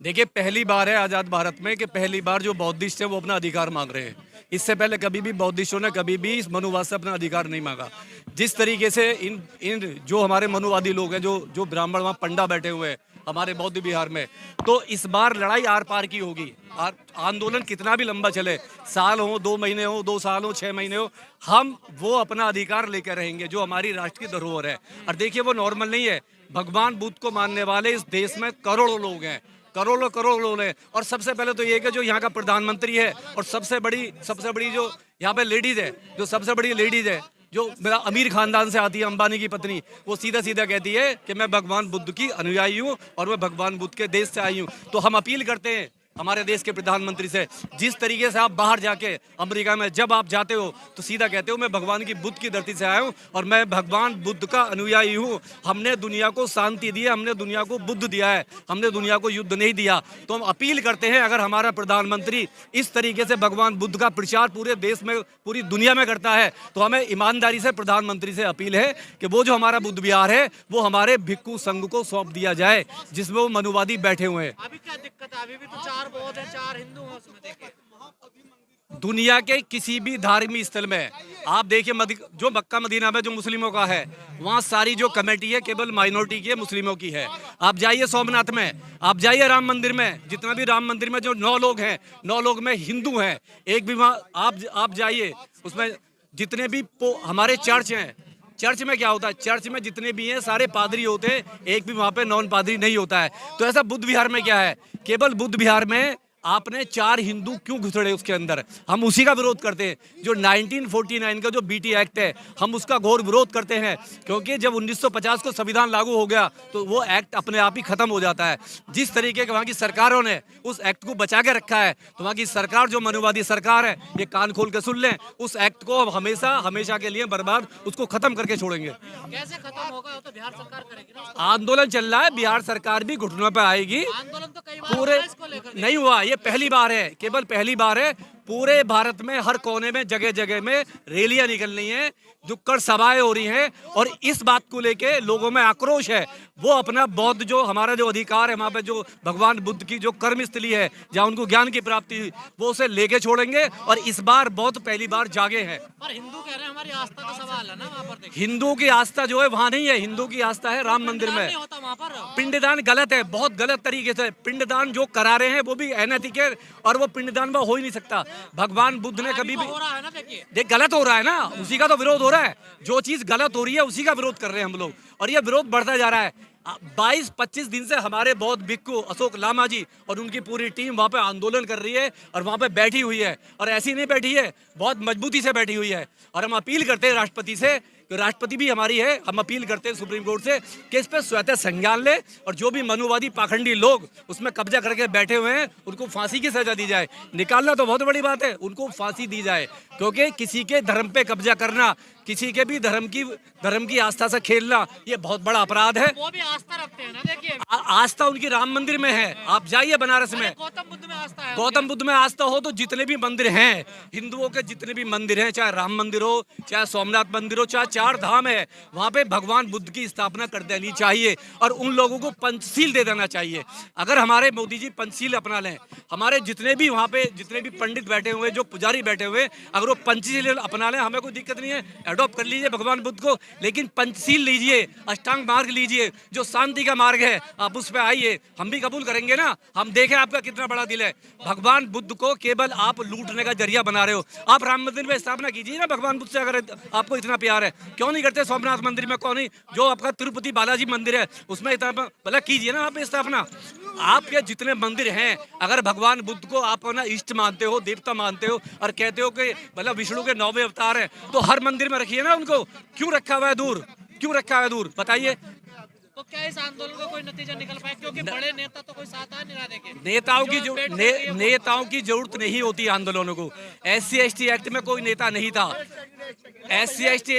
देखिए, पहली बार है आज़ाद भारत में कि पहली बार जो बौद्धिस्ट हैं वो अपना अधिकार मांग रहे हैं। इससे पहले कभी भी बौद्धिस्टों ने कभी भी इस मनुवाद से अपना अधिकार नहीं मांगा। जिस तरीके से इन इन जो हमारे मनुवादी लोग हैं, जो जो ब्राह्मण वहाँ पंडा बैठे हुए हैं हमारे बौद्ध विहार में, तो इस बार लड़ाई आर पार की होगी। आंदोलन कितना भी लंबा चले, साल हो, 2 महीने हो, 2 साल हो, 6 महीने हो, हम वो अपना अधिकार लेकर रहेंगे जो हमारी राष्ट्र की धरोहर है। और देखिए, वो नॉर्मल नहीं है। भगवान बुद्ध को मानने वाले इस देश में करोड़ों लोग हैं, करोड़ों करोड़ लोग हैं। और सबसे पहले तो ये कि जो यहाँ का प्रधानमंत्री है और सबसे बड़ी जो यहाँ पे लेडीज है, जो सबसे बड़ी लेडीज है, जो मेरा अमीर खानदान से आती है, अंबानी की पत्नी, वो सीधा सीधा कहती है कि मैं भगवान बुद्ध की अनुयायी हूँ और मैं भगवान बुद्ध के देश से आई हूँ। तो हम अपील करते हैं हमारे देश के प्रधानमंत्री से, जिस तरीके से आप बाहर जाके अमेरिका में जब आप जाते हो तो सीधा कहते हो मैं भगवान की बुद्ध की धरती से आया हूँ और मैं भगवान बुद्ध का अनुयायी हूँ। हमने दुनिया को शांति दी है, हमने दुनिया को बुद्ध दिया है, हमने दुनिया को युद्ध नहीं दिया। तो हम अपील करते हैं, अगर हमारा प्रधानमंत्री इस तरीके से भगवान बुद्ध का प्रचार पूरे देश में, पूरी दुनिया में करता है, तो हमें ईमानदारी से प्रधानमंत्री से अपील है कि वो जो हमारा बुद्ध विहार है वो हमारे भिक्खू संघ को सौंप दिया जाए, जिसमें वो मनुवादी बैठे हुए हैं। अभी क्या दिक्कत है? अभी भी तो 4 बौद्ध है, 4 हिंदू हैं उसमें। देखिए, दुनिया के किसी भी धार्मिक स्थल में आप देखिए, जो मक्का मदीना में जो मुस्लिमों का है, वहाँ सारी जो कमेटी है केवल माइनॉरिटी की है, मुस्लिमों की है। आप जाइए सोमनाथ में, आप जाइए राम मंदिर में, जितना भी राम मंदिर में जो 9 लोग हैं, 9 लोग में हिंदू हैं, एक भी वहाँ आप जाइए, उसमें जितने भी हमारे चर्च हैं, चर्च में क्या होता है, चर्च में जितने भी हैं सारे पादरी होते हैं, एक भी वहाँ पे नॉन पादरी नहीं होता है। तो ऐसा बुद्ध विहार में क्या है, केवल बुद्ध विहार में आपने 4 हिंदू क्यों घुसड़े उसके अंदर? हम उसी का विरोध करते हैं। जो 1949 का जो बीटी एक्ट है, हम उसका घोर विरोध करते हैं, क्योंकि जब 1950 को संविधान लागू हो गया तो वो एक्ट अपने आप ही खत्म हो जाता है। जिस तरीके के वहाँ की सरकारों ने उस एक्ट को बचा के रखा है, तो वहाँ की सरकार, जो मनुवादी सरकार है, ये कान खोल के सुन लें, उस एक्ट को हमेशा हमेशा के लिए बर्बाद, उसको खत्म करके छोड़ेंगे। कैसे खत्म होगा? वो तो बिहार सरकार करेगी ना। आंदोलन चल रहा है, बिहार सरकार भी घुटनों पे आएगी। आंदोलन तो कई बार पूरे हुआ है इसको लेकर। नहीं हुआ, ये पहली बार है, केवल पहली बार है। पूरे भारत में हर कोने में, जगह जगह में रैलियां निकल रही हैं, नुक्कड़ सभाएं हो रही हैं, और इस बात को लेके लोगों में आक्रोश है। वो अपना बौद्ध, जो हमारा जो अधिकार है, वहाँ पे जो भगवान बुद्ध की जो कर्मस्थली है, जहाँ उनको ज्ञान की प्राप्ति हुई, वो उसे लेके छोड़ेंगे। और इस बार बौद्ध पहली बार जागे हैं। पर हिंदू कह रहे हैं हमारी आस्था का सवाल है ना वहाँ पर। देखिए, हिंदू की आस्था जो है वहाँ नहीं है, हिंदू की आस्था है राम मंदिर में। नहीं होता वहाँ पर। पिंडदान गलत है, बहुत गलत तरीके से पिंडदान जो करा रहे हैं वो भी अनैतिक है, और वो पिंडदान वो हो ही नहीं सकता। भगवान बुद्ध ने कभी भी, हो रहा है ना, देखिए देख गलत हो रहा है ना, उसी का तो विरोध हो रहा है। जो चीज गलत हो रही है उसी का विरोध कर रहे हैं हम लोग, और ये विरोध बढ़ता जा रहा है। 22-25 दिन से हमारे बौद्ध भिक्खु अशोक लामा जी और उनकी पूरी टीम वहाँ पे आंदोलन कर रही है, और वहाँ पे बैठी हुई है, और ऐसी नहीं बैठी है, बहुत मजबूती से बैठी हुई है। और हम अपील करते हैं राष्ट्रपति से, राष्ट्रपति भी हमारी है, हम अपील करते हैं सुप्रीम कोर्ट से कि इस पर स्वतः संज्ञान ले, और जो भी मनुवादी पाखंडी लोग उसमें कब्जा करके बैठे हुए हैं उनको फांसी की सजा दी जाए। निकालना तो बहुत बड़ी बात है, उनको फांसी दी जाए, क्योंकि किसी के धर्म पे कब्जा करना, किसी के भी धर्म की आस्था से खेलना, ये बहुत बड़ा अपराध है। वो भी आस्था रखते हैं ना। देखिए, आस्था उनकी राम मंदिर में है, आप जाइए बनारस में, गौतम बुद्ध में आस्था है। गौतम बुद्ध में आस्था हो तो जितने भी मंदिर हैं, हिंदुओं के जितने भी मंदिर हैं, चाहे राम मंदिर हो, चाहे सोमनाथ मंदिर हो, चाहे 4 धाम है, वहाँ पे भगवान बुद्ध की स्थापना कर देनी चाहिए, और उन लोगों को पंचशील दे देना चाहिए। अगर हमारे मोदी जी पंचशील अपना लें, हमारे जितने भी वहाँ पे जितने भी पंडित बैठे हुए, जो पुजारी बैठे हुए, अगर वो पंचशील अपना लें, हमें कोई दिक्कत नहीं है, अडॉप्ट कर लीजिए भगवान बुद्ध को, लेकिन पंचशील लीजिए, अष्टांग मार्ग लीजिए, जो शांति का मार्ग है, आप उस पर आइए, हम भी कबूल करेंगे ना। हम देखें आपका कितना बड़ा दिल है। भगवान बुद्ध को केवल आप लूटने का जरिया बना रहे हो। आप राम मंदिर में स्थापना कीजिए ना भगवान बुद्ध से, अगर आपको इतना प्यार है, क्यों नहीं करते सोमनाथ मंदिर में? क्यों नहीं? जो आपका तिरुपति बालाजी मंदिर है उसमें इतना भला कीजिए ना आप स्थापना। आपके जितने मंदिर हैं, अगर भगवान बुद्ध को आप अपना इष्ट मानते हो, देवता मानते हो, और कहते हो कि मतलब विष्णु के 9वें अवतार हैं, तो हर मंदिर में रखिए ना उनको। क्यों रखा हुआ है दूर, क्यों रखा हुआ है दूर, बताइए। तो क्या इस आंदोलन का कोई नतीजा निकल पाए? क्योंकि बड़े नेता तो कोई साथ आ नहीं रहा। देखिए, नेताओं की जरूरत नहीं होती आंदोलनों को। SC/ST एक्ट में कोई नेता नहीं था, SC/ST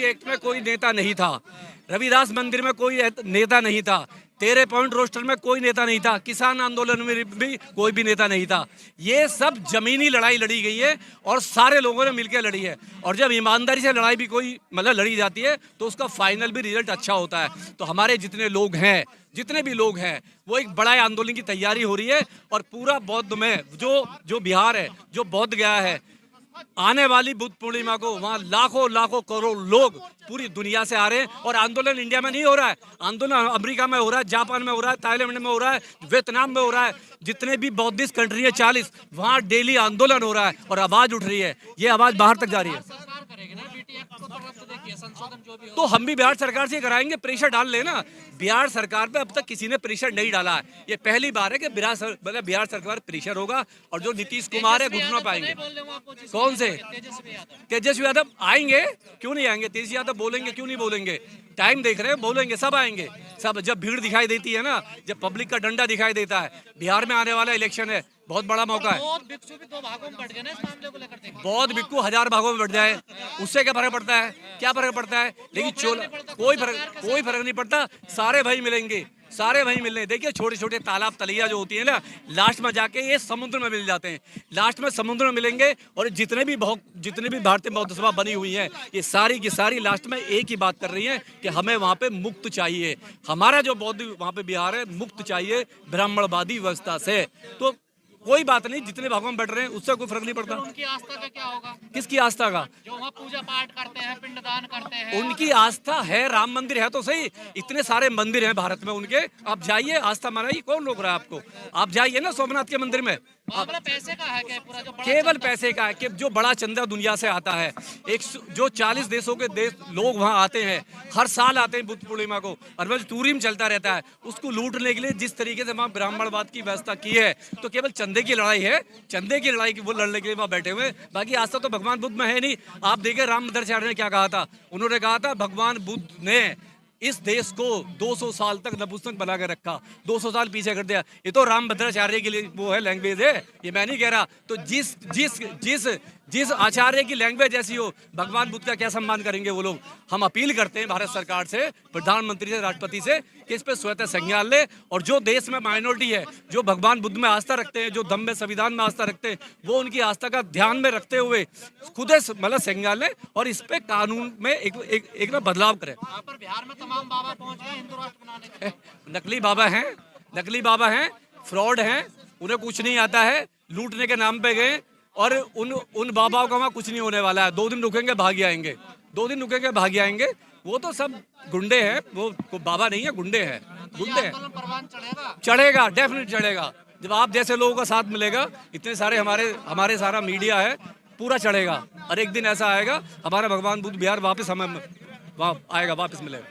एक्ट में कोई नेता नहीं था, रविदास मंदिर में कोई नेता नहीं था, 13 पॉइंट रोस्टर में कोई नेता नहीं था, किसान आंदोलन में भी कोई भी नेता नहीं था। ये सब जमीनी लड़ाई लड़ी गई है और सारे लोगों ने मिलकर लड़ी है। और जब ईमानदारी से लड़ाई भी कोई मतलब लड़ी जाती है तो उसका फाइनल भी रिजल्ट अच्छा होता है। तो हमारे जितने लोग हैं, जितने भी लोग हैं, वो एक बड़ा आंदोलन की तैयारी हो रही है। और पूरा बौद्ध में जो बिहार है, जो बौद्ध गया है, आने वाली बुद्ध पूर्णिमा को वहाँ लाखों लाखों करोड़ लोग पूरी दुनिया से आ रहे हैं। और आंदोलन इंडिया में नहीं हो रहा है, आंदोलन अमेरिका में हो रहा है, जापान में हो रहा है, थाईलैंड में हो रहा है, वियतनाम में हो रहा है। जितने भी बौद्धिस्ट कंट्री है 40, वहाँ डेली आंदोलन हो रहा है और आवाज उठ रही है। ये आवाज बाहर तक जा रही है। सरकार करेगी ना बीटी एक्ट को, तो रद्द देखिए संशोधन जो भी हो। तो हम भी बिहार सरकार से कराएंगे, प्रेशर डाल लेना। बिहार सरकार पे अब तक किसी ने प्रेशर नहीं डाला है। ये पहली बार है कि बिहार सरकार प्रेशर होगा। और जो नीतीश कुमार है घुटनों पाएंगे। कौन से? तेजस्वी यादव आएंगे, क्यों नहीं आएंगे? तेजस्वी यादव बोलेंगे, क्यों नहीं बोलेंगे? टाइम देख रहे हैं, बोलेंगे, सब आएंगे। सब जब भीड़ दिखाई देती है ना, जब पब्लिक का डंडा दिखाई देता है। बिहार में आने वाला इलेक्शन है, बहुत बड़ा मौका है। बौद्ध भिक्षु भी 2 भागों में बट गए ना इस मामले को लेकर। देखिए बौद्ध भिक्षु 1000 भागों में बढ़ जाए, उससे क्या फर्क पड़ता है? क्या फर्क पड़ता है? लेकिन कोई फर्क नहीं पड़ता। सारे भाई मिलेंगे, सारे भाई मिल रहे हैं। देखिए छोटे छोटे तालाब तलैया जो होती है ना, लास्ट में जाके ये समुद्र में मिल जाते हैं। लास्ट में समुद्र में मिलेंगे। और जितने भी भारतीय बौद्ध सभा बनी हुई है, ये सारी की सारी लास्ट में एक ही बात कर रही है कि हमें वहाँ पे मुक्त चाहिए। हमारा जो बौद्ध वहाँ पे बिहार है, मुक्त चाहिए ब्राह्मणवादी व्यवस्था से। तो कोई बात नहीं, जितने भागों में बैठ रहे हैं उससे कोई फर्क नहीं पड़ता। उनकी आस्था का क्या होगा? किसकी आस्था का? जो वहाँ पूजा पाठ करते हैं, पिंडदान करते हैं। उनकी आस्था है, राम मंदिर है तो सही। इतने सारे मंदिर हैं भारत में उनके, आप जाइए, आस्था मनाइए। कौन रोक रहा है आपको? आप जाइए ना सोमनाथ के मंदिर में। मामला पैसे का है क्या पूरा? जो बड़ा केवल पैसे का है कि जो बड़ा चंदा दुनिया से आता है। जो 40 देशों के लोग वहाँ आते हैं, हर साल आते हैं बुद्ध पूर्णिमा को। और वह टूरिज्म चलता रहता है, उसको लूटने के लिए जिस तरीके से वहाँ ब्राह्मणवाद की व्यवस्था की है, तो केवल चंदे की लड़ाई है। चंदे की लड़ाई वो लड़ने के लिए वहाँ बैठे हुए। बाकी आस्था तो भगवान बुद्ध में है नहीं। आप देखिए रामभद्राचार्य ने क्या कहा था। उन्होंने कहा था भगवान बुद्ध ने इस देश को 200 साल तक नपुंसक बना के रखा, 200 साल पीछे कर दिया। ये तो रामभद्राचार्य के लिए वो है, लैंग्वेज है, ये मैं नहीं कह रहा। तो जिस आचार्य की लैंग्वेज ऐसी हो, भगवान बुद्ध का क्या सम्मान करेंगे वो लोग? हम अपील करते हैं भारत सरकार से, प्रधानमंत्री से, राष्ट्रपति से कि इस पर स्वतः संज्ञान ले। और जो देश में माइनॉरिटी है, जो भगवान बुद्ध में आस्था रखते हैं, जो धम्म में, संविधान में आस्था रखते हैं, वो उनकी आस्था का ध्यान में रखते हुए खुद मतलब संज्ञान ले और इस पे कानून में एक ना बदलाव करें। यहाँ पर बिहार में तमाम बाबा पहुंच गए हिंदू राष्ट्र बनाने के लिए। नकली बाबा हैं, फ्रॉड हैं, उन्हें कुछ नहीं आता है, लूटने के नाम पे गए। और उन बाबाओं का वहाँ कुछ नहीं होने वाला है। 2 दिन रुकेंगे, भाग आएंगे। 2 दिन रुकेंगे, भाग आएंगे। वो तो सब गुंडे हैं, वो बाबा नहीं है, गुंडे हैं, गुंडे हैं। परवान चढ़ेगा, डेफिनेट चढ़ेगा। जब आप जैसे लोगों का साथ मिलेगा, इतने सारे हमारे सारा मीडिया है, पूरा चढ़ेगा। और एक दिन ऐसा आएगा, हमारा भगवान बुद्ध बिहार वापस हमें वहाँ आएगा, वापस मिलेगा।